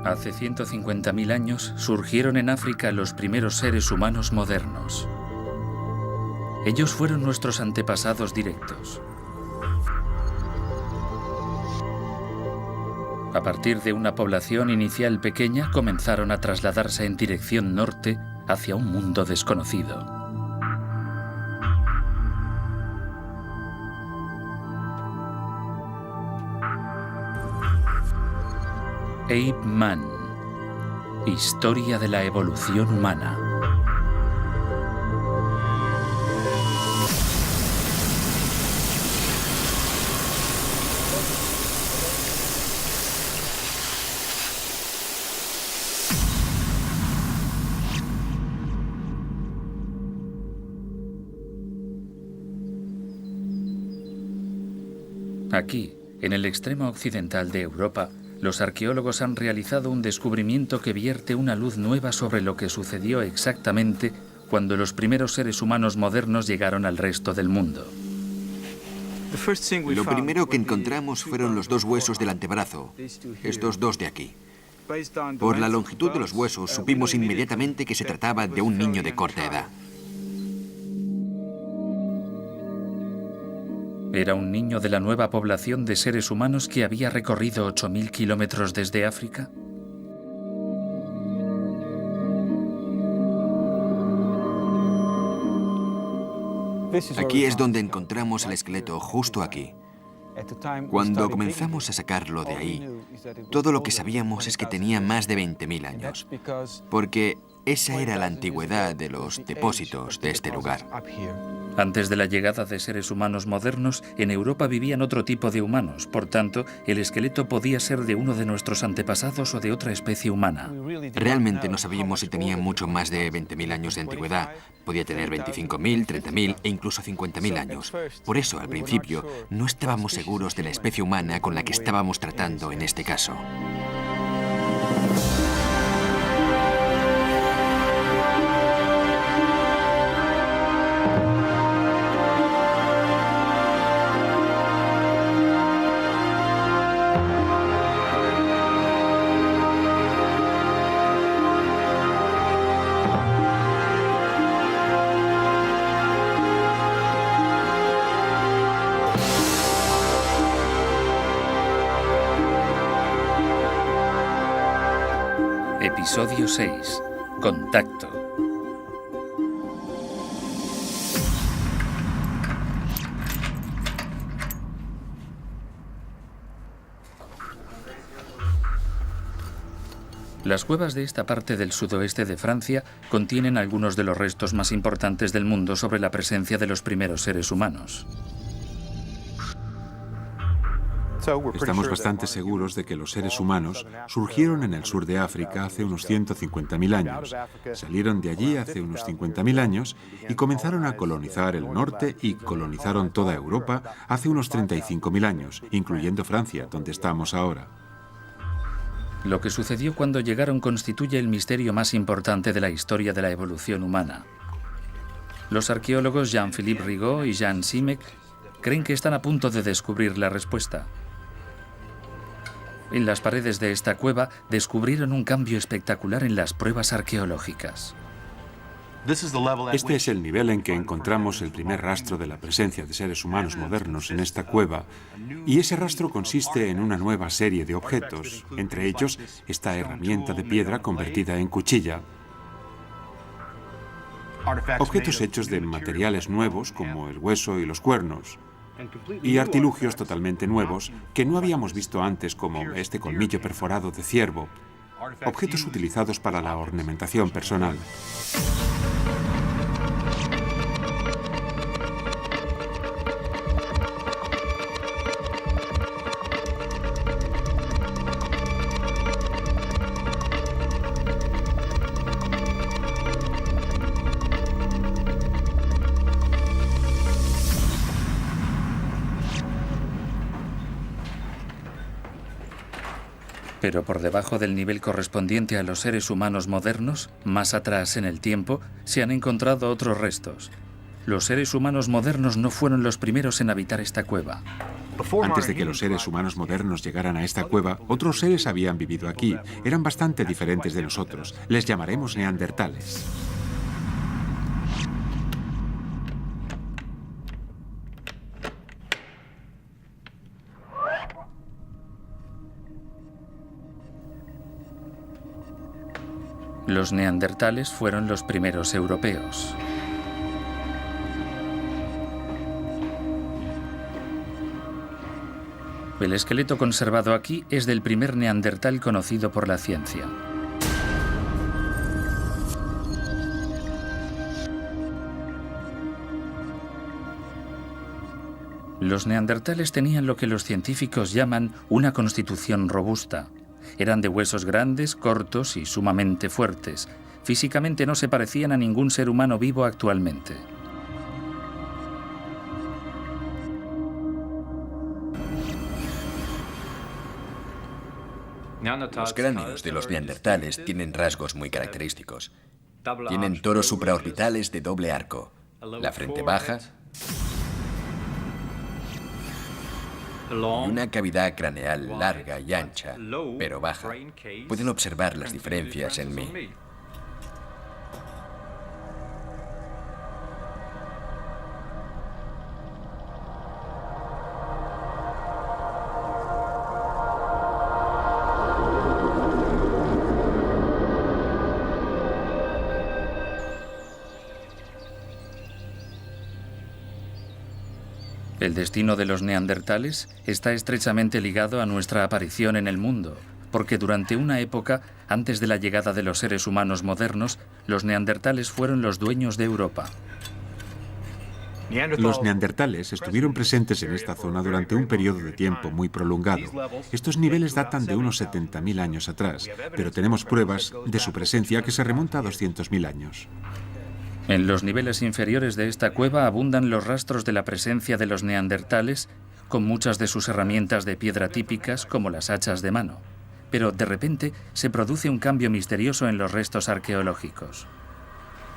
Hace 150.000 años surgieron en África los primeros seres humanos modernos. Ellos fueron nuestros antepasados directos. A partir de una población inicial pequeña, comenzaron a trasladarse en dirección norte hacia un mundo desconocido. Ape Man. Historia de la evolución humana. Aquí, en el extremo occidental de Europa, los arqueólogos han realizado un descubrimiento que vierte una luz nueva sobre lo que sucedió exactamente cuando los primeros seres humanos modernos llegaron al resto del mundo. Lo primero que encontramos fueron los dos huesos del antebrazo, estos dos de aquí. Por la longitud de los huesos supimos inmediatamente que se trataba de un niño de corta edad. ¿Era un niño de la nueva población de seres humanos que había recorrido 8.000 kilómetros desde África? Aquí es donde encontramos el esqueleto, justo aquí. Cuando comenzamos a sacarlo de ahí, todo lo que sabíamos es que tenía más de 20.000 años, porque esa era la antigüedad de los depósitos de este lugar. Antes de la llegada de seres humanos modernos, en Europa vivían otro tipo de humanos. Por tanto, el esqueleto podía ser de uno de nuestros antepasados o de otra especie humana. Realmente no sabíamos si tenía mucho más de 20.000 años de antigüedad. Podía tener 25.000, 30.000 e incluso 50.000 años. Por eso, al principio, no estábamos seguros de la especie humana con la que estábamos tratando en este caso. Episodio 6. Contacto. Las cuevas de esta parte del sudoeste de Francia contienen algunos de los restos más importantes del mundo sobre la presencia de los primeros seres humanos. Estamos bastante seguros de que los seres humanos surgieron en el sur de África hace unos 150.000 años, salieron de allí hace unos 50.000 años y comenzaron a colonizar el norte y colonizaron toda Europa hace unos 35.000 años, incluyendo Francia, donde estamos ahora. Lo que sucedió cuando llegaron constituye el misterio más importante de la historia de la evolución humana. Los arqueólogos Jean-Philippe Rigaud y Jean Simek creen que están a punto de descubrir la respuesta. En las paredes de esta cueva descubrieron un cambio espectacular en las pruebas arqueológicas. Este es el nivel en que encontramos el primer rastro de la presencia de seres humanos modernos en esta cueva, y ese rastro consiste en una nueva serie de objetos, entre ellos esta herramienta de piedra convertida en cuchilla, objetos hechos de materiales nuevos como el hueso y los cuernos, y artilugios totalmente nuevos que no habíamos visto antes, como este colmillo perforado de ciervo, objetos utilizados para la ornamentación personal. Pero por debajo del nivel correspondiente a los seres humanos modernos, más atrás en el tiempo, se han encontrado otros restos. Los seres humanos modernos no fueron los primeros en habitar esta cueva. Antes de que los seres humanos modernos llegaran a esta cueva, otros seres habían vivido aquí. Eran bastante diferentes de nosotros. Les llamaremos neandertales. Los neandertales fueron los primeros europeos. El esqueleto conservado aquí es del primer neandertal conocido por la ciencia. Los neandertales tenían lo que los científicos llaman una constitución robusta. Eran de huesos grandes, cortos y sumamente fuertes. Físicamente no se parecían a ningún ser humano vivo actualmente. Los cráneos de los neandertales tienen rasgos muy característicos. Tienen toros supraorbitales de doble arco, la frente baja y una cavidad craneal larga y ancha, pero baja. Pueden observar las diferencias en mí. El destino de los neandertales está estrechamente ligado a nuestra aparición en el mundo, porque durante una época, antes de la llegada de los seres humanos modernos, los neandertales fueron los dueños de Europa. Los neandertales estuvieron presentes en esta zona durante un periodo de tiempo muy prolongado. Estos niveles datan de unos 70.000 años atrás, pero tenemos pruebas de su presencia que se remonta a 200.000 años. En los niveles inferiores de esta cueva abundan los rastros de la presencia de los neandertales, con muchas de sus herramientas de piedra típicas, como las hachas de mano. Pero de repente se produce un cambio misterioso en los restos arqueológicos.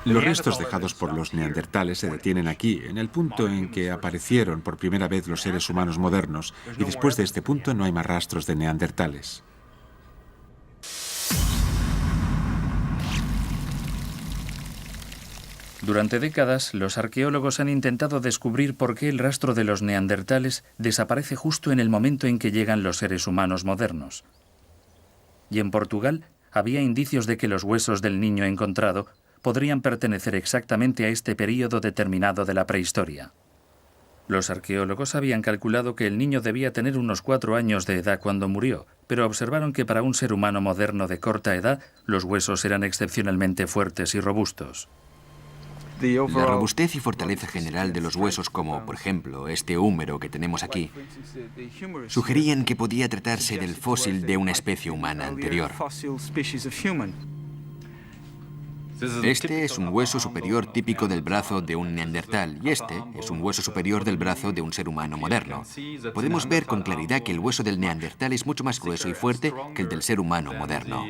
Los restos dejados por los neandertales se detienen aquí, en el punto en que aparecieron por primera vez los seres humanos modernos, y después de este punto no hay más rastros de neandertales. Durante décadas, los arqueólogos han intentado descubrir por qué el rastro de los neandertales desaparece justo en el momento en que llegan los seres humanos modernos. Y en Portugal había indicios de que los huesos del niño encontrado podrían pertenecer exactamente a este período determinado de la prehistoria. Los arqueólogos habían calculado que el niño debía tener unos 4 años de edad cuando murió, pero observaron que para un ser humano moderno de corta edad, los huesos eran excepcionalmente fuertes y robustos. La robustez y fortaleza general de los huesos, como por ejemplo este húmero que tenemos aquí, sugerían que podía tratarse del fósil de una especie humana anterior. Este es un hueso superior típico del brazo de un neandertal y este es un hueso superior del brazo de un ser humano moderno. Podemos ver con claridad que el hueso del neandertal es mucho más grueso y fuerte que el del ser humano moderno.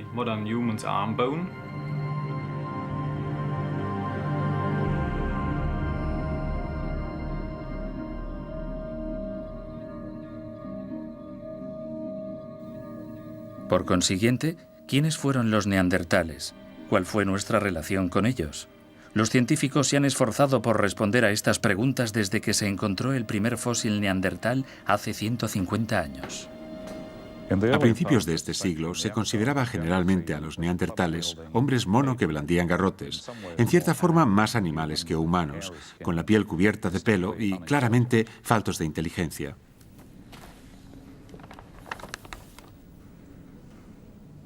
Por consiguiente, ¿quiénes fueron los neandertales? ¿Cuál fue nuestra relación con ellos? Los científicos se han esforzado por responder a estas preguntas desde que se encontró el primer fósil neandertal hace 150 años. A principios de este siglo se consideraba generalmente a los neandertales hombres mono que blandían garrotes, en cierta forma más animales que humanos, con la piel cubierta de pelo y claramente faltos de inteligencia.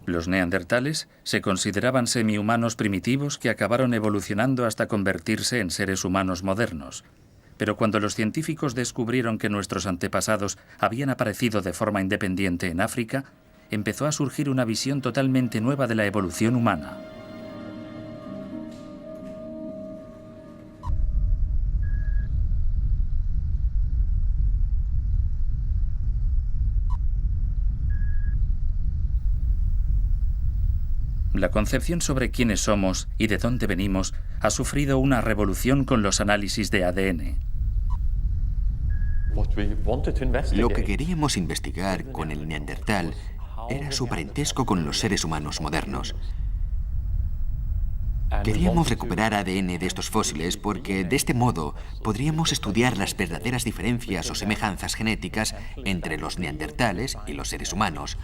Los neandertales se consideraban semihumanos primitivos que acabaron evolucionando hasta convertirse en seres humanos modernos. Pero cuando los científicos descubrieron que nuestros antepasados habían aparecido de forma independiente en África, empezó a surgir una visión totalmente nueva de la evolución humana. La concepción sobre quiénes somos y de dónde venimos ha sufrido una revolución con los análisis de ADN. Lo que queríamos investigar con el neandertal era su parentesco con los seres humanos modernos. Queríamos recuperar ADN de estos fósiles porque de este modo podríamos estudiar las verdaderas diferencias o semejanzas genéticas entre los neandertales y los seres humanos,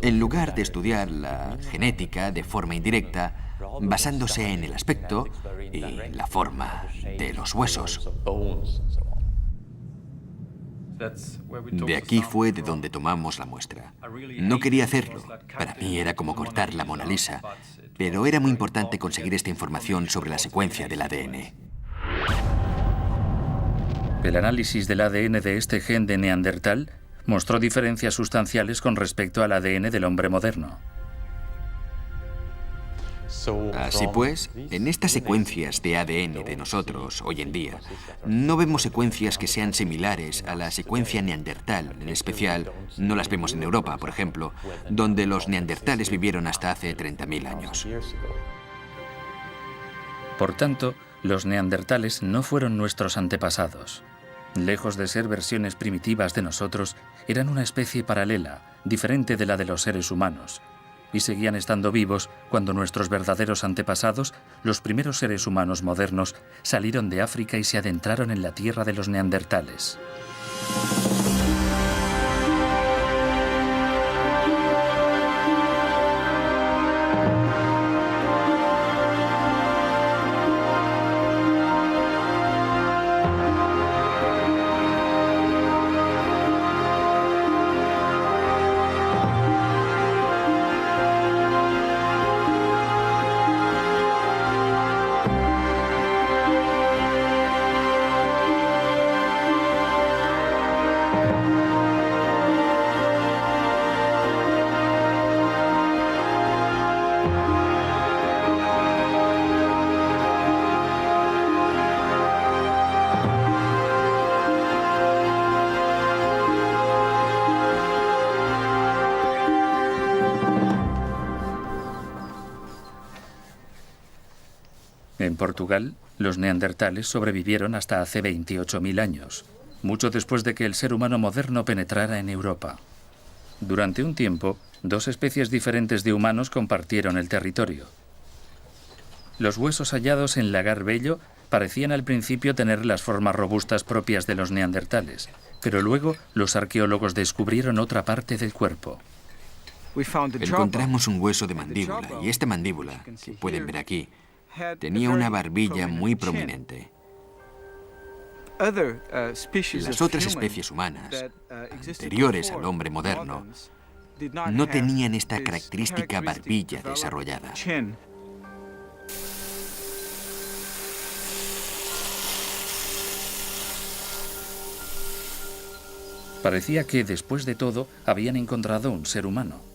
en lugar de estudiar la genética de forma indirecta, basándose en el aspecto y la forma de los huesos. De aquí fue de donde tomamos la muestra. No quería hacerlo. Para mí era como cortar la Mona Lisa, pero era muy importante conseguir esta información sobre la secuencia del ADN. El análisis del ADN de este gen de Neandertal mostró diferencias sustanciales con respecto al ADN del hombre moderno. Así pues, en estas secuencias de ADN de nosotros, hoy en día, no vemos secuencias que sean similares a la secuencia neandertal. En especial, no las vemos en Europa, por ejemplo, donde los neandertales vivieron hasta hace 30.000 años. Por tanto, los neandertales no fueron nuestros antepasados. Lejos de ser versiones primitivas de nosotros, eran una especie paralela, diferente de la de los seres humanos, y seguían estando vivos cuando nuestros verdaderos antepasados, los primeros seres humanos modernos, salieron de África y se adentraron en la tierra de los neandertales. En Portugal, los neandertales sobrevivieron hasta hace 28.000 años, mucho después de que el ser humano moderno penetrara en Europa. Durante un tiempo, dos especies diferentes de humanos compartieron el territorio. Los huesos hallados en Lagar Bello parecían al principio tener las formas robustas propias de los neandertales, pero luego los arqueólogos descubrieron otra parte del cuerpo. Encontramos un hueso de mandíbula, y esta mandíbula, que pueden ver aquí, tenía una barbilla muy prominente. Las otras especies humanas, anteriores al hombre moderno, no tenían esta característica barbilla desarrollada. Parecía que, después de todo, habían encontrado un ser humano.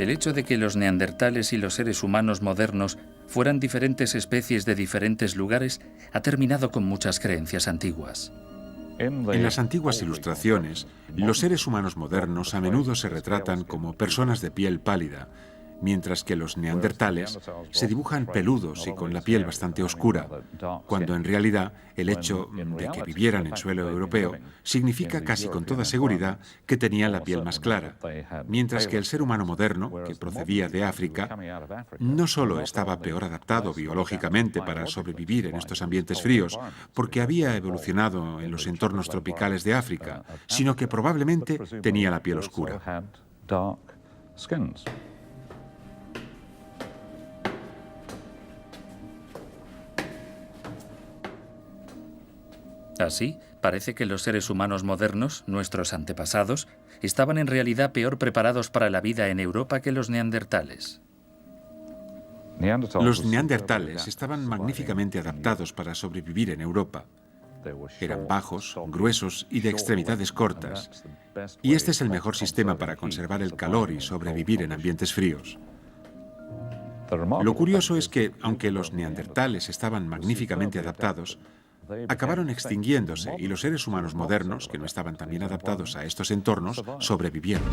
El hecho de que los neandertales y los seres humanos modernos fueran diferentes especies de diferentes lugares ha terminado con muchas creencias antiguas. En las antiguas ilustraciones, los seres humanos modernos a menudo se retratan como personas de piel pálida, mientras que los neandertales se dibujan peludos y con la piel bastante oscura, cuando en realidad el hecho de que vivieran en suelo europeo significa casi con toda seguridad que tenían la piel más clara, mientras que el ser humano moderno, que procedía de África, no solo estaba peor adaptado biológicamente para sobrevivir en estos ambientes fríos, porque había evolucionado en los entornos tropicales de África, sino que probablemente tenía la piel oscura. Así, parece que los seres humanos modernos, nuestros antepasados, estaban en realidad peor preparados para la vida en Europa que los neandertales. Los neandertales estaban magníficamente adaptados para sobrevivir en Europa. Eran bajos, gruesos y de extremidades cortas. Y este es el mejor sistema para conservar el calor y sobrevivir en ambientes fríos. Lo curioso es que, aunque los neandertales estaban magníficamente adaptados, acabaron extinguiéndose y los seres humanos modernos, que no estaban tan bien adaptados a estos entornos, sobrevivieron.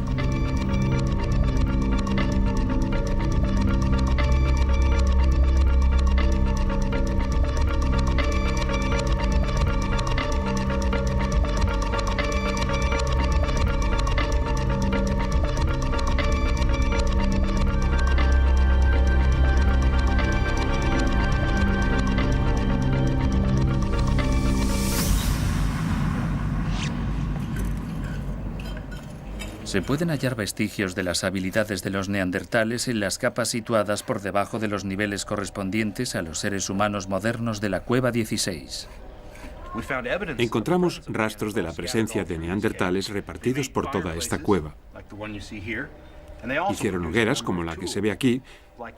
Se pueden hallar vestigios de las habilidades de los neandertales en las capas situadas por debajo de los niveles correspondientes a los seres humanos modernos de la cueva 16. Encontramos rastros de la presencia de neandertales repartidos por toda esta cueva. Hicieron hogueras como la que se ve aquí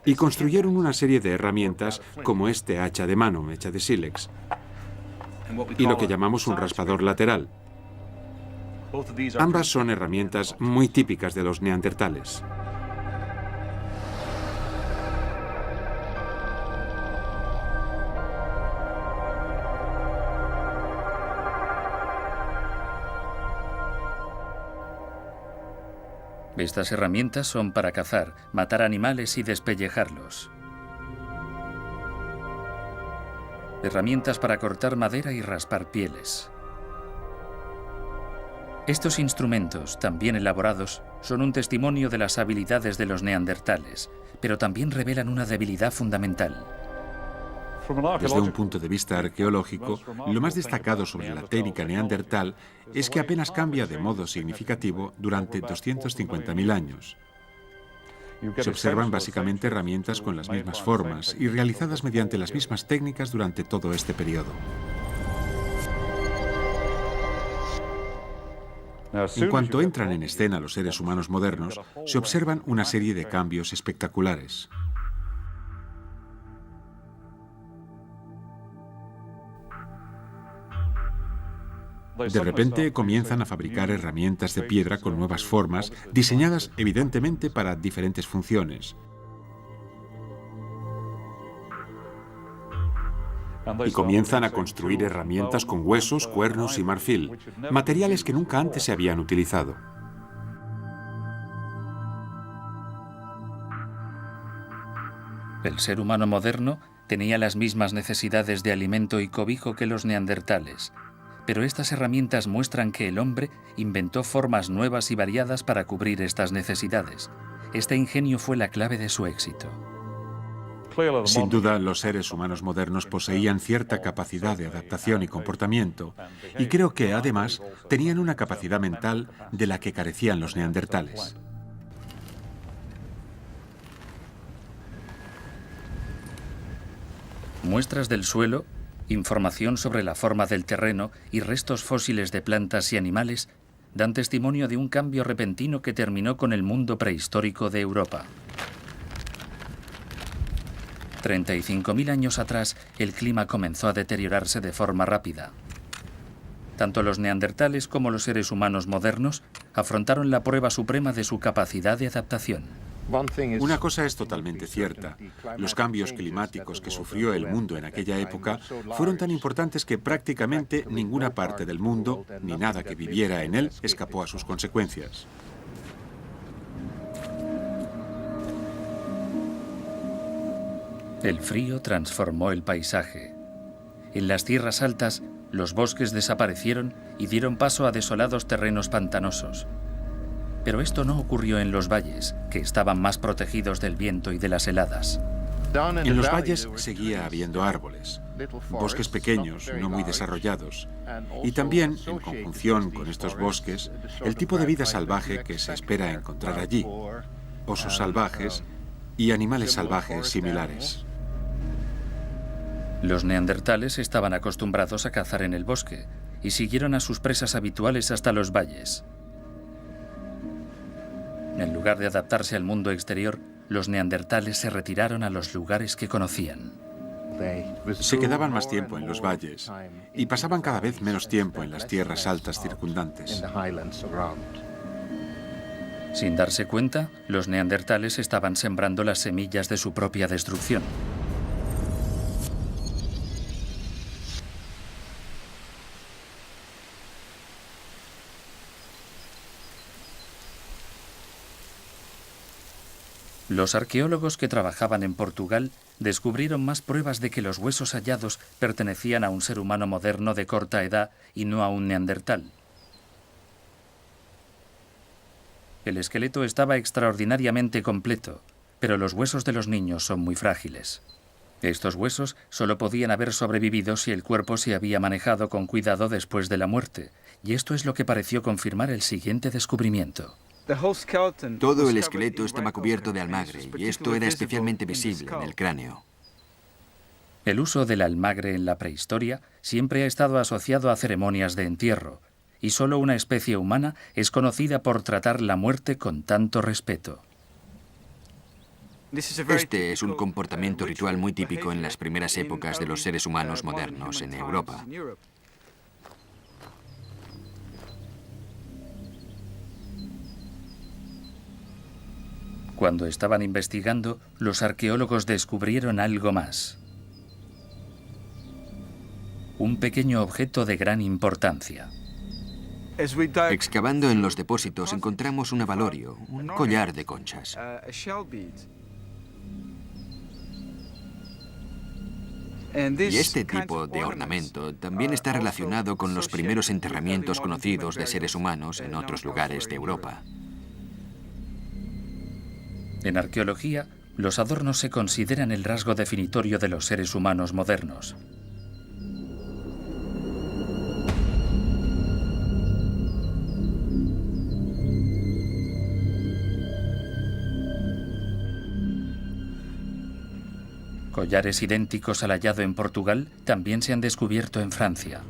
y construyeron una serie de herramientas como este hacha de mano hecha de sílex y lo que llamamos un raspador lateral. Ambas son herramientas muy típicas de los neandertales. Estas herramientas son para cazar, matar animales y despellejarlos. Herramientas para cortar madera y raspar pieles. Estos instrumentos, tan bien elaborados, son un testimonio de las habilidades de los neandertales, pero también revelan una debilidad fundamental. Desde un punto de vista arqueológico, lo más destacado sobre la técnica neandertal es que apenas cambia de modo significativo durante 250.000 años. Se observan básicamente herramientas con las mismas formas y realizadas mediante las mismas técnicas durante todo este periodo. En cuanto entran en escena los seres humanos modernos, se observan una serie de cambios espectaculares. De repente comienzan a fabricar herramientas de piedra con nuevas formas, diseñadas evidentemente para diferentes funciones. Y comienzan a construir herramientas con huesos, cuernos y marfil, materiales que nunca antes se habían utilizado. El ser humano moderno tenía las mismas necesidades de alimento y cobijo que los neandertales, pero estas herramientas muestran que el hombre inventó formas nuevas y variadas para cubrir estas necesidades. Este ingenio fue la clave de su éxito. Sin duda, los seres humanos modernos poseían cierta capacidad de adaptación y comportamiento, y creo que, además, tenían una capacidad mental de la que carecían los neandertales. Muestras del suelo, información sobre la forma del terreno y restos fósiles de plantas y animales dan testimonio de un cambio repentino que terminó con el mundo prehistórico de Europa. 35.000 años atrás, el clima comenzó a deteriorarse de forma rápida. Tanto los neandertales como los seres humanos modernos afrontaron la prueba suprema de su capacidad de adaptación. Una cosa es totalmente cierta. Los cambios climáticos que sufrió el mundo en aquella época fueron tan importantes que prácticamente ninguna parte del mundo, ni nada que viviera en él, escapó a sus consecuencias. El frío transformó el paisaje. En las tierras altas, los bosques desaparecieron y dieron paso a desolados terrenos pantanosos. Pero esto no ocurrió en los valles, que estaban más protegidos del viento y de las heladas. En los valles seguía habiendo árboles, bosques pequeños, no muy desarrollados, y también, en conjunción con estos bosques, el tipo de vida salvaje que se espera encontrar allí, osos salvajes y animales salvajes similares. Los neandertales estaban acostumbrados a cazar en el bosque y siguieron a sus presas habituales hasta los valles. En lugar de adaptarse al mundo exterior, los neandertales se retiraron a los lugares que conocían. Se quedaban más tiempo en los valles y pasaban cada vez menos tiempo en las tierras altas circundantes. Sin darse cuenta, los neandertales estaban sembrando las semillas de su propia destrucción. Los arqueólogos que trabajaban en Portugal descubrieron más pruebas de que los huesos hallados pertenecían a un ser humano moderno de corta edad y no a un neandertal. El esqueleto estaba extraordinariamente completo, pero los huesos de los niños son muy frágiles. Estos huesos solo podían haber sobrevivido si el cuerpo se había manejado con cuidado después de la muerte, y esto es lo que pareció confirmar el siguiente descubrimiento. Todo el esqueleto estaba cubierto de almagre y esto era especialmente visible en el cráneo. El uso del almagre en la prehistoria siempre ha estado asociado a ceremonias de entierro, y solo una especie humana es conocida por tratar la muerte con tanto respeto. Este es un comportamiento ritual muy típico en las primeras épocas de los seres humanos modernos en Europa. Cuando estaban investigando, los arqueólogos descubrieron algo más. Un pequeño objeto de gran importancia. Excavando en los depósitos encontramos un abalorio, un collar de conchas. Y este tipo de ornamento también está relacionado con los primeros enterramientos conocidos de seres humanos en otros lugares de Europa. En arqueología, los adornos se consideran el rasgo definitorio de los seres humanos modernos. Collares idénticos al hallado en Portugal también se han descubierto en Francia.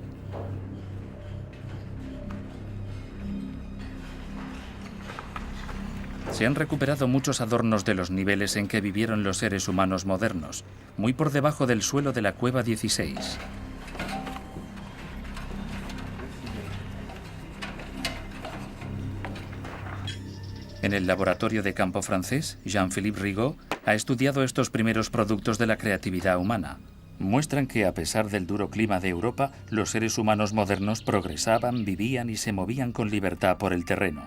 Se han recuperado muchos adornos de los niveles en que vivieron los seres humanos modernos, muy por debajo del suelo de la cueva 16. En el laboratorio de campo francés, Jean-Philippe Rigaud ha estudiado estos primeros productos de la creatividad humana. Muestran que, a pesar del duro clima de Europa, los seres humanos modernos progresaban, vivían y se movían con libertad por el terreno.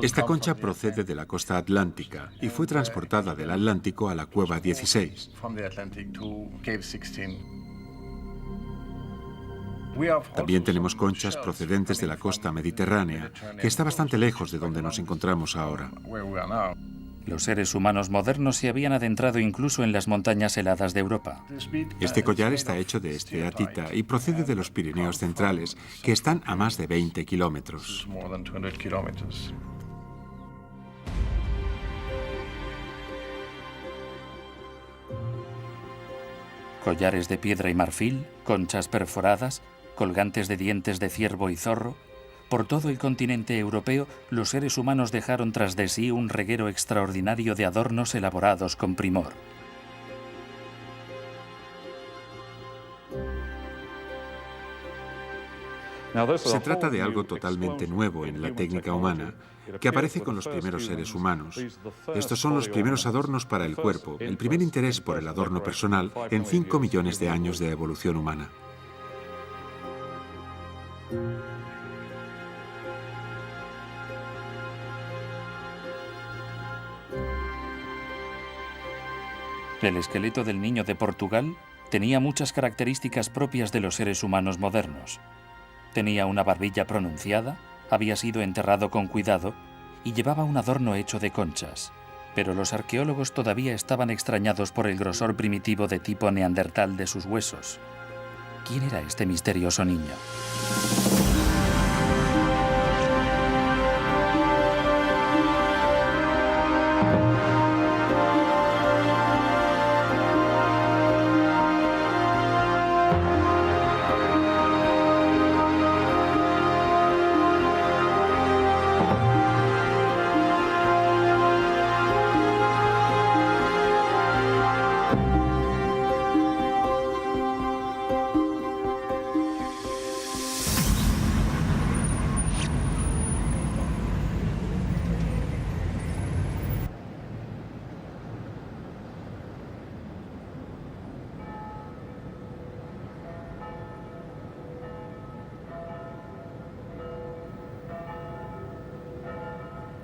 Esta concha procede de la costa atlántica y fue transportada del Atlántico a la cueva 16. También tenemos conchas procedentes de la costa mediterránea, que está bastante lejos de donde nos encontramos ahora. Los seres humanos modernos se habían adentrado incluso en las montañas heladas de Europa. Este collar está hecho de esteatita y procede de los Pirineos centrales, que están a más de 20 kilómetros. Collares de piedra y marfil, conchas perforadas, colgantes de dientes de ciervo y zorro. Por todo el continente europeo, los seres humanos dejaron tras de sí un reguero extraordinario de adornos elaborados con primor. Se trata de algo totalmente nuevo en la técnica humana, que aparece con los primeros seres humanos. Estos son los primeros adornos para el cuerpo, el primer interés por el adorno personal en 5 millones de años de evolución humana. El esqueleto del niño de Portugal tenía muchas características propias de los seres humanos modernos. Tenía una barbilla pronunciada, había sido enterrado con cuidado y llevaba un adorno hecho de conchas. Pero los arqueólogos todavía estaban extrañados por el grosor primitivo de tipo neandertal de sus huesos. ¿Quién era este misterioso niño?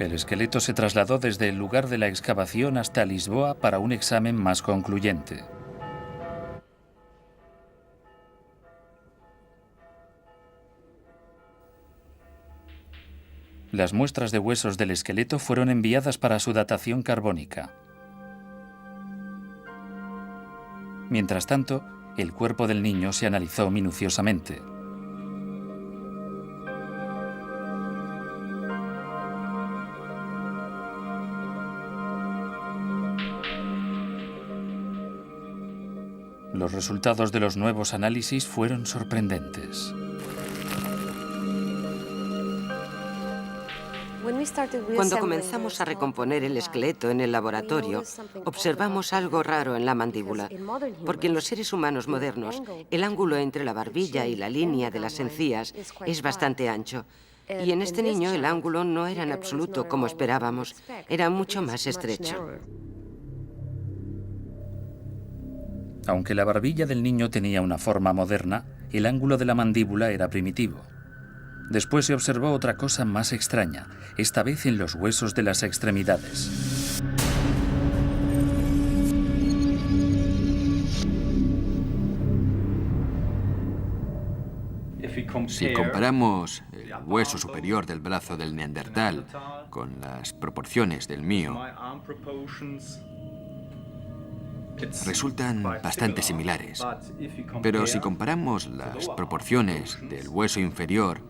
El esqueleto se trasladó desde el lugar de la excavación hasta Lisboa para un examen más concluyente. Las muestras de huesos del esqueleto fueron enviadas para su datación carbónica. Mientras tanto, el cuerpo del niño se analizó minuciosamente. Los resultados de los nuevos análisis fueron sorprendentes. Cuando comenzamos a recomponer el esqueleto en el laboratorio, observamos algo raro en la mandíbula, porque en los seres humanos modernos, el ángulo entre la barbilla y la línea de las encías es bastante ancho. Y en este niño el ángulo no era en absoluto como esperábamos, era mucho más estrecho. Aunque la barbilla del niño tenía una forma moderna, el ángulo de la mandíbula era primitivo. Después se observó otra cosa más extraña, esta vez en los huesos de las extremidades. Si comparamos el hueso superior del brazo del neandertal con las proporciones del mío, resultan bastante similares. Pero si comparamos las proporciones del hueso inferior,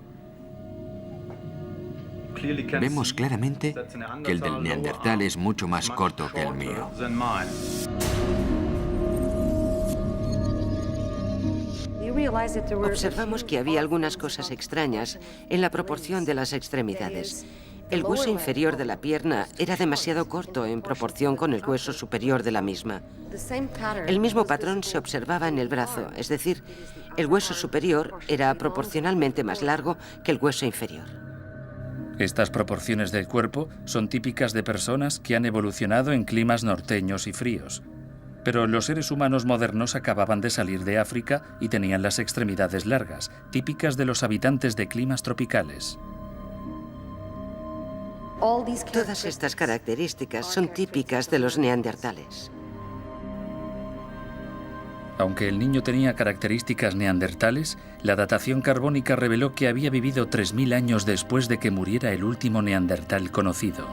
vemos claramente que el del neandertal es mucho más corto que el mío. Observamos que había algunas cosas extrañas en la proporción de las extremidades. El hueso inferior de la pierna era demasiado corto en proporción con el hueso superior de la misma. El mismo patrón se observaba en el brazo, es decir, el hueso superior era proporcionalmente más largo que el hueso inferior. Estas proporciones del cuerpo son típicas de personas que han evolucionado en climas norteños y fríos. Pero los seres humanos modernos acababan de salir de África y tenían las extremidades largas, típicas de los habitantes de climas tropicales. Todas estas características son típicas de los neandertales. Aunque el niño tenía características neandertales, la datación carbónica reveló que había vivido 3000 años después de que muriera el último neandertal conocido.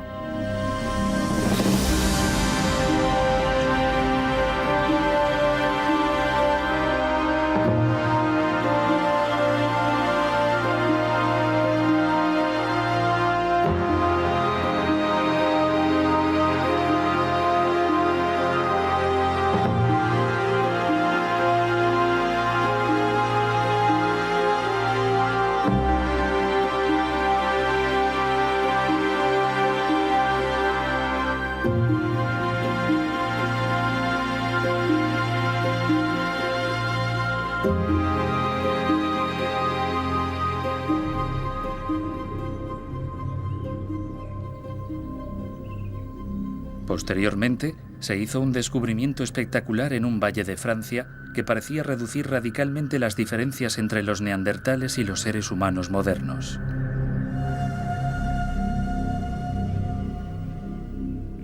Posteriormente, se hizo un descubrimiento espectacular en un valle de Francia que parecía reducir radicalmente las diferencias entre los neandertales y los seres humanos modernos.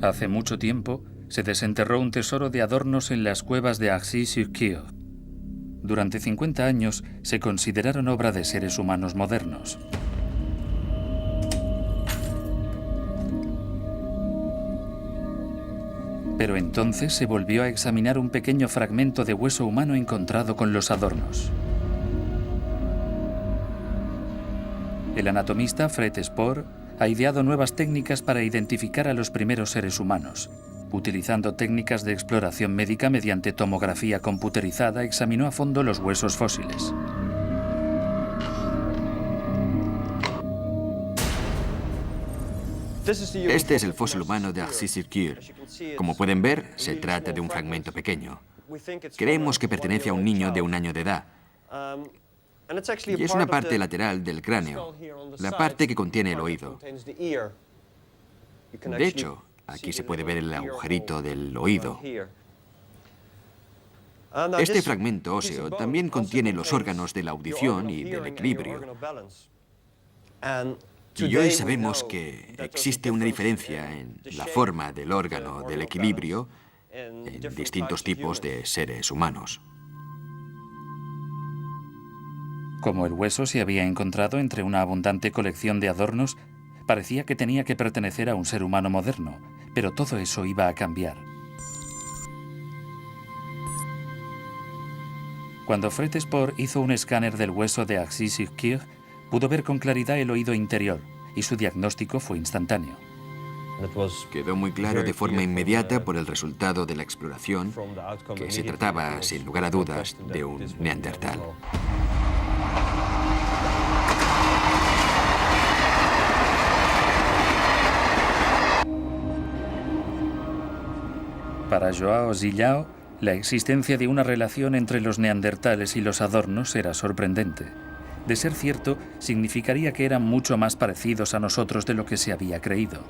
Hace mucho tiempo, se desenterró un tesoro de adornos en las cuevas de Arcis-sur-Kure. Durante 50 años, se consideraron obra de seres humanos modernos. Pero entonces se volvió a examinar un pequeño fragmento de hueso humano encontrado con los adornos. El anatomista Fred Spoor ha ideado nuevas técnicas para identificar a los primeros seres humanos. Utilizando técnicas de exploración médica mediante tomografía computerizada, examinó a fondo los huesos fósiles. Este es el fósil humano de Arcis-sur-Kure. Como pueden ver, se trata de un fragmento pequeño. Creemos que pertenece a un niño de 1 año de edad. Y es una parte lateral del cráneo, la parte que contiene el oído. De hecho, aquí se puede ver el agujerito del oído. Este fragmento óseo también contiene los órganos de la audición y del equilibrio. Y hoy sabemos que existe una diferencia en la forma del órgano del equilibrio en distintos tipos de seres humanos. Como el hueso se había encontrado entre una abundante colección de adornos, parecía que tenía que pertenecer a un ser humano moderno, pero todo eso iba a cambiar. Cuando Fred Spoor hizo un escáner del hueso de Arcis-sur-Kure, pudo ver con claridad el oído interior y su diagnóstico fue instantáneo. Quedó muy claro de forma inmediata por el resultado de la exploración que se trataba, sin lugar a dudas, de un neandertal. Para Joao Zillao, la existencia de una relación entre los neandertales y los adornos era sorprendente. De ser cierto, significaría que eran mucho más parecidos a nosotros de lo que se había creído.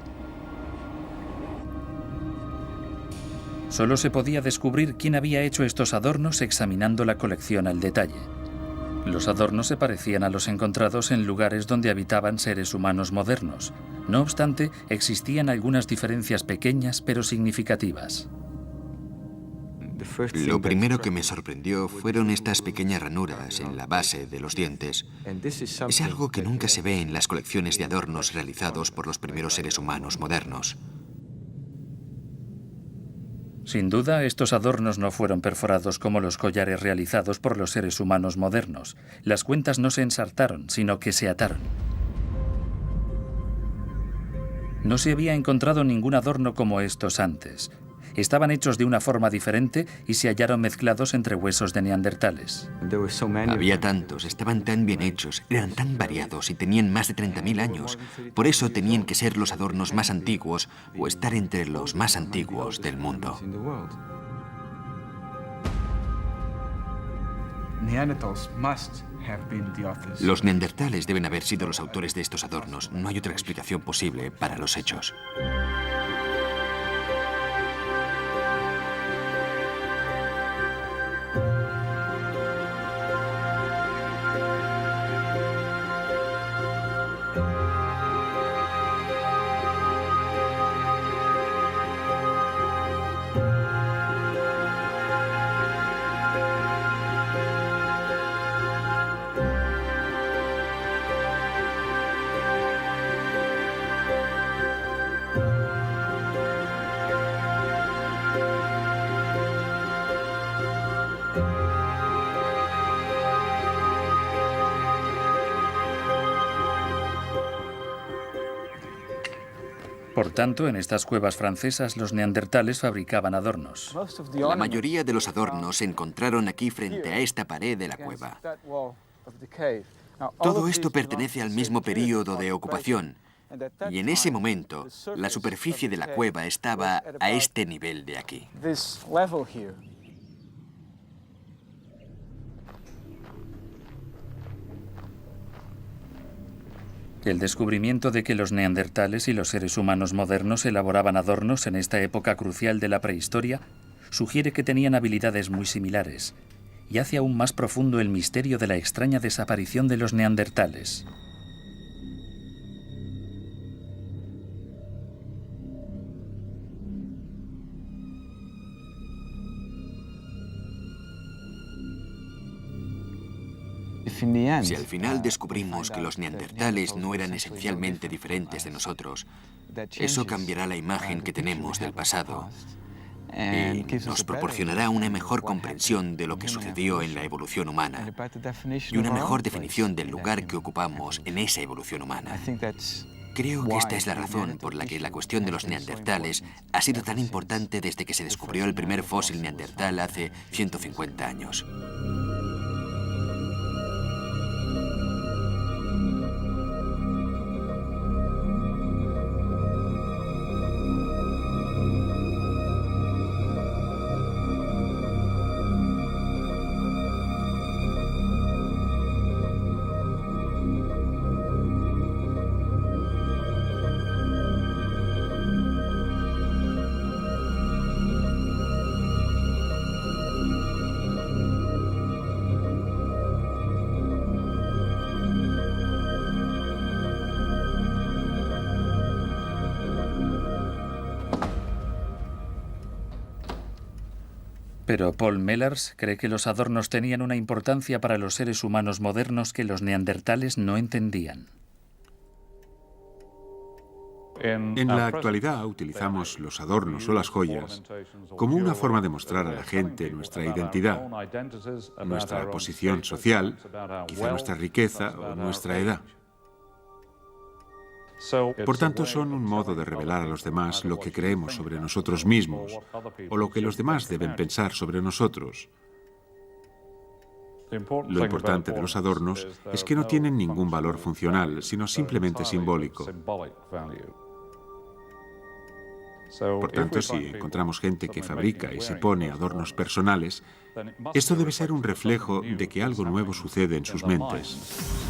Solo se podía descubrir quién había hecho estos adornos examinando la colección al detalle. Los adornos se parecían a los encontrados en lugares donde habitaban seres humanos modernos. No obstante, existían algunas diferencias pequeñas pero significativas. Lo primero que me sorprendió fueron estas pequeñas ranuras en la base de los dientes. Es algo que nunca se ve en las colecciones de adornos realizados por los primeros seres humanos modernos. Sin duda, estos adornos no fueron perforados como los collares realizados por los seres humanos modernos. Las cuentas no se ensartaron, sino que se ataron. No se había encontrado ningún adorno como estos antes. Estaban hechos de una forma diferente y se hallaron mezclados entre huesos de neandertales. Había tantos, estaban tan bien hechos, eran tan variados y tenían más de 30.000 años. Por eso tenían que ser los adornos más antiguos o estar entre los más antiguos del mundo. Los neandertales deben haber sido los autores de estos adornos. No hay otra explicación posible para los hechos. Por tanto, en estas cuevas francesas los neandertales fabricaban adornos. La mayoría de los adornos se encontraron aquí frente a esta pared de la cueva. Todo esto pertenece al mismo período de ocupación, y en ese momento la superficie de la cueva estaba a este nivel de aquí. El descubrimiento de que los neandertales y los seres humanos modernos elaboraban adornos en esta época crucial de la prehistoria sugiere que tenían habilidades muy similares y hace aún más profundo el misterio de la extraña desaparición de los neandertales. Si al final descubrimos que los neandertales no eran esencialmente diferentes de nosotros, eso cambiará la imagen que tenemos del pasado y nos proporcionará una mejor comprensión de lo que sucedió en la evolución humana y una mejor definición del lugar que ocupamos en esa evolución humana. Creo que esta es la razón por la que la cuestión de los neandertales ha sido tan importante desde que se descubrió el primer fósil neandertal hace 150 años. Pero Paul Mellars cree que los adornos tenían una importancia para los seres humanos modernos que los neandertales no entendían. En la actualidad utilizamos los adornos o las joyas como una forma de mostrar a la gente nuestra identidad, nuestra posición social, quizá nuestra riqueza o nuestra edad. Por tanto, son un modo de revelar a los demás lo que creemos sobre nosotros mismos o lo que los demás deben pensar sobre nosotros. Lo importante de los adornos es que no tienen ningún valor funcional, sino simplemente simbólico. Por tanto, si encontramos gente que fabrica y se pone adornos personales, esto debe ser un reflejo de que algo nuevo sucede en sus mentes.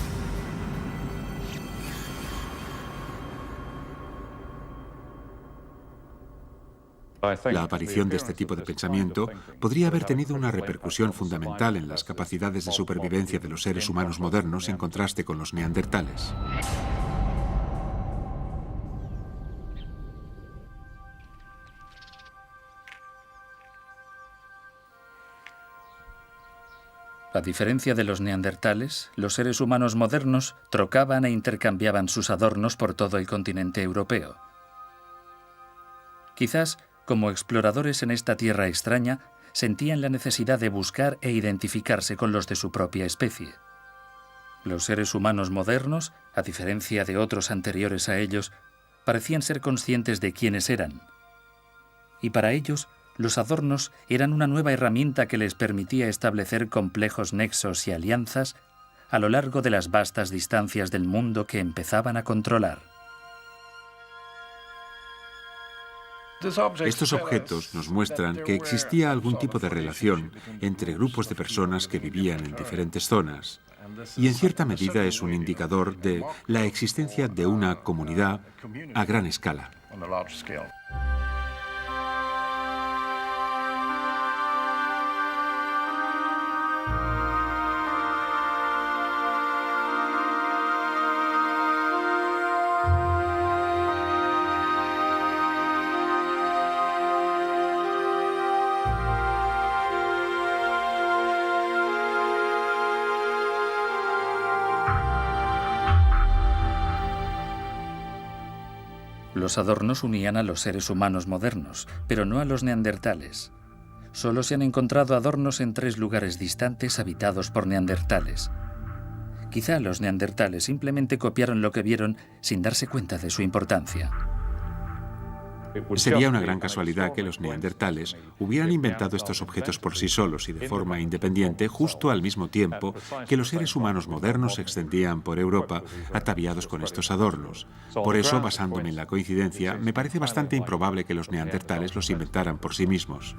La aparición de este tipo de pensamiento podría haber tenido una repercusión fundamental en las capacidades de supervivencia de los seres humanos modernos en contraste con los neandertales. A diferencia de los neandertales, los seres humanos modernos trocaban e intercambiaban sus adornos por todo el continente europeo. Quizás, como exploradores en esta tierra extraña, sentían la necesidad de buscar e identificarse con los de su propia especie. Los seres humanos modernos, a diferencia de otros anteriores a ellos, parecían ser conscientes de quiénes eran. Y para ellos, los adornos eran una nueva herramienta que les permitía establecer complejos nexos y alianzas a lo largo de las vastas distancias del mundo que empezaban a controlar. Estos objetos nos muestran que existía algún tipo de relación entre grupos de personas que vivían en diferentes zonas, y en cierta medida es un indicador de la existencia de una comunidad a gran escala. Los adornos unían a los seres humanos modernos, pero no a los neandertales. Solo se han encontrado adornos en 3 lugares distantes habitados por neandertales. Quizá los neandertales simplemente copiaron lo que vieron sin darse cuenta de su importancia. Sería una gran casualidad que los neandertales hubieran inventado estos objetos por sí solos y de forma independiente justo al mismo tiempo que los seres humanos modernos se extendían por Europa ataviados con estos adornos. Por eso, basándome en la coincidencia, me parece bastante improbable que los neandertales los inventaran por sí mismos.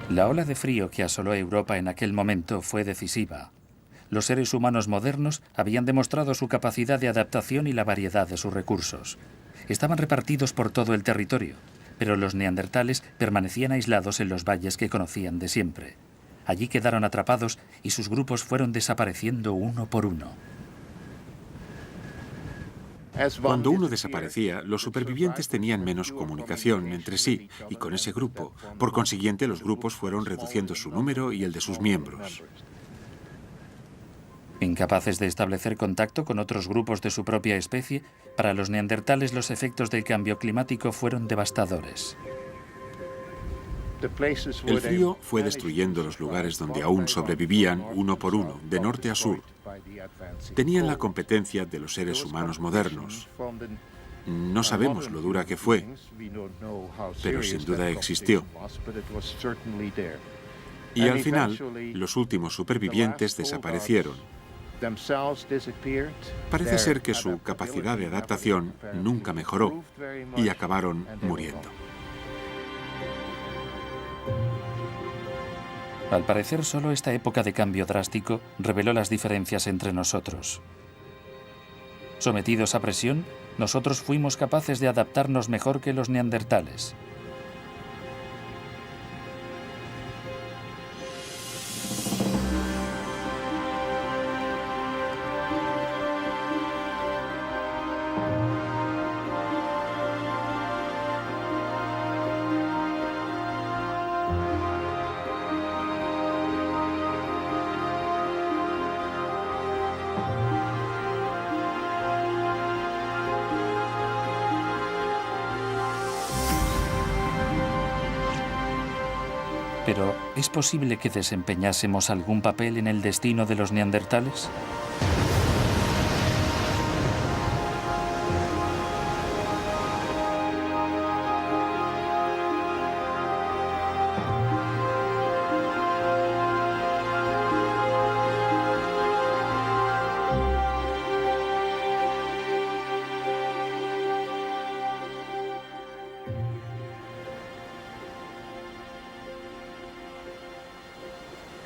La ola de frío que asoló a Europa en aquel momento fue decisiva. Los seres humanos modernos habían demostrado su capacidad de adaptación y la variedad de sus recursos. Estaban repartidos por todo el territorio, pero los neandertales permanecían aislados en los valles que conocían de siempre. Allí quedaron atrapados y sus grupos fueron desapareciendo uno por uno. Cuando uno desaparecía, los supervivientes tenían menos comunicación entre sí y con ese grupo. Por consiguiente, los grupos fueron reduciendo su número y el de sus miembros. Incapaces de establecer contacto con otros grupos de su propia especie, para los neandertales los efectos del cambio climático fueron devastadores. El frío fue destruyendo los lugares donde aún sobrevivían uno por uno, de norte a sur. Tenían la competencia de los seres humanos modernos. No sabemos lo dura que fue, pero sin duda existió. Y al final, los últimos supervivientes desaparecieron. Parece ser que su capacidad de adaptación nunca mejoró y acabaron muriendo. Al parecer, solo esta época de cambio drástico reveló las diferencias entre nosotros. Sometidos a presión, nosotros fuimos capaces de adaptarnos mejor que los neandertales. Pero, ¿es posible que desempeñásemos algún papel en el destino de los neandertales?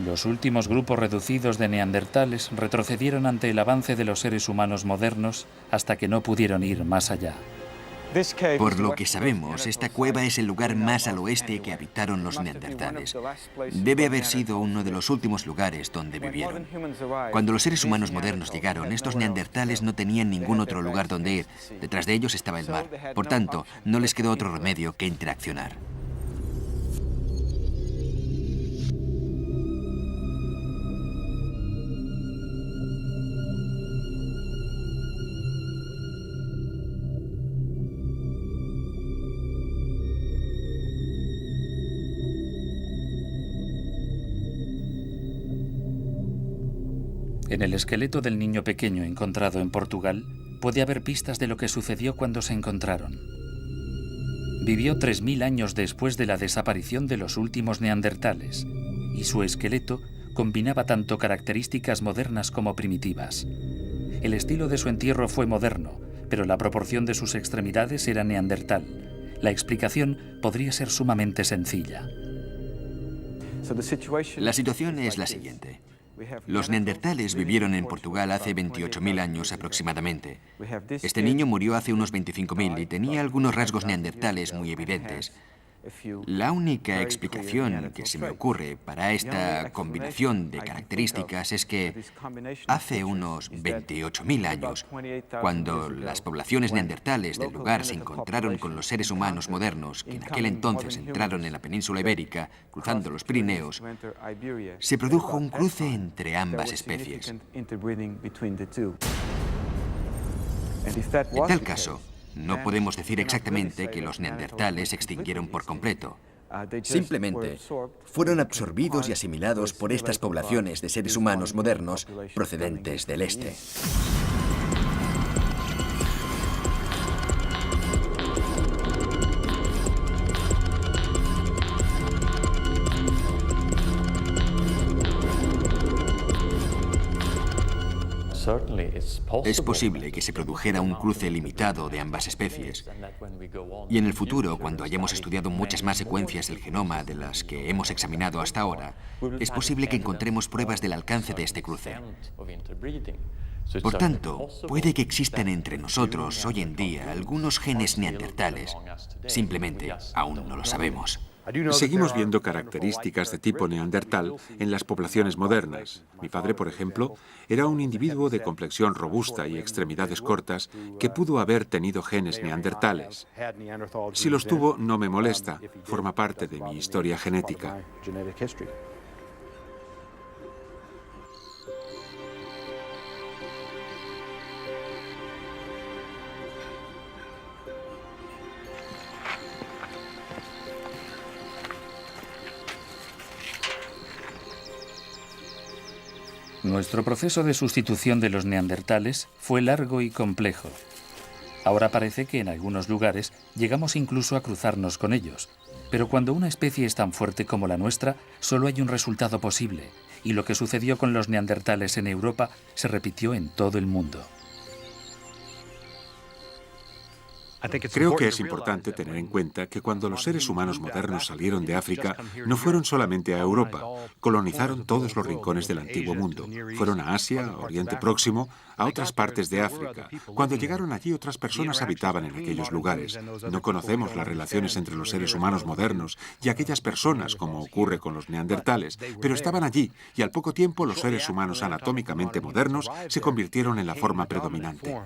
Los últimos grupos reducidos de neandertales retrocedieron ante el avance de los seres humanos modernos hasta que no pudieron ir más allá. Por lo que sabemos, esta cueva es el lugar más al oeste que habitaron los neandertales. Debe haber sido uno de los últimos lugares donde vivieron. Cuando los seres humanos modernos llegaron, estos neandertales no tenían ningún otro lugar donde ir. Detrás de ellos estaba el mar. Por tanto, no les quedó otro remedio que interaccionar. En el esqueleto del niño pequeño encontrado en Portugal puede haber pistas de lo que sucedió cuando se encontraron. Vivió 3000 años después de la desaparición de los últimos neandertales, y su esqueleto combinaba tanto características modernas como primitivas. El estilo de su entierro fue moderno, pero la proporción de sus extremidades era neandertal. La explicación podría ser sumamente sencilla. La situación es la siguiente. Los neandertales vivieron en Portugal hace 28.000 años aproximadamente. Este niño murió hace unos 25.000 y tenía algunos rasgos neandertales muy evidentes. La única explicación que se me ocurre para esta combinación de características es que hace unos 28.000 años, cuando las poblaciones neandertales del lugar se encontraron con los seres humanos modernos, que en aquel entonces entraron en la península ibérica, cruzando los Pirineos, se produjo un cruce entre ambas especies. En tal caso, no podemos decir exactamente que los neandertales se extinguieron por completo. Simplemente fueron absorbidos y asimilados por estas poblaciones de seres humanos modernos procedentes del este. Es posible que se produjera un cruce limitado de ambas especies. Y en el futuro, cuando hayamos estudiado muchas más secuencias del genoma de las que hemos examinado hasta ahora, es posible que encontremos pruebas del alcance de este cruce. Por tanto, puede que existan entre nosotros hoy en día algunos genes neandertales. Simplemente aún no lo sabemos. Seguimos viendo características de tipo neandertal en las poblaciones modernas. Mi padre, por ejemplo, era un individuo de complexión robusta y extremidades cortas que pudo haber tenido genes neandertales. Si los tuvo, no me molesta. Forma parte de mi historia genética. Nuestro proceso de sustitución de los neandertales fue largo y complejo. Ahora parece que en algunos lugares llegamos incluso a cruzarnos con ellos. Pero cuando una especie es tan fuerte como la nuestra, solo hay un resultado posible. Y lo que sucedió con los neandertales en Europa se repitió en todo el mundo. Creo que es importante tener en cuenta que cuando los seres humanos modernos salieron de África, no fueron solamente a Europa, colonizaron todos los rincones del antiguo mundo. Fueron a Asia, a Oriente Próximo, a otras partes de África. Cuando llegaron allí, otras personas habitaban en aquellos lugares. No conocemos las relaciones entre los seres humanos modernos y aquellas personas, como ocurre con los neandertales, pero estaban allí y al poco tiempo los seres humanos anatómicamente modernos se convirtieron en la forma predominante.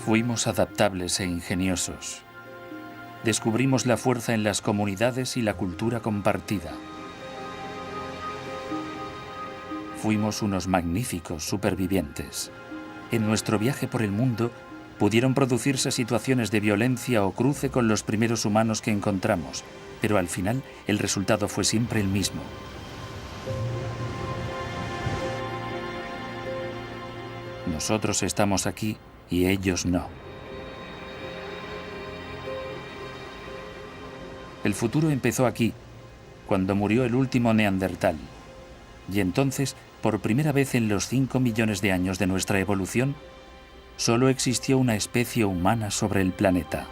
Fuimos adaptables e ingeniosos. Descubrimos la fuerza en las comunidades y la cultura compartida. Fuimos unos magníficos supervivientes. En nuestro viaje por el mundo pudieron producirse situaciones de violencia o cruce con los primeros humanos que encontramos, pero al final el resultado fue siempre el mismo. Nosotros estamos aquí y ellos no. El futuro empezó aquí, cuando murió el último neandertal. Y entonces, por primera vez en los 5 millones de años de nuestra evolución, solo existió una especie humana sobre el planeta.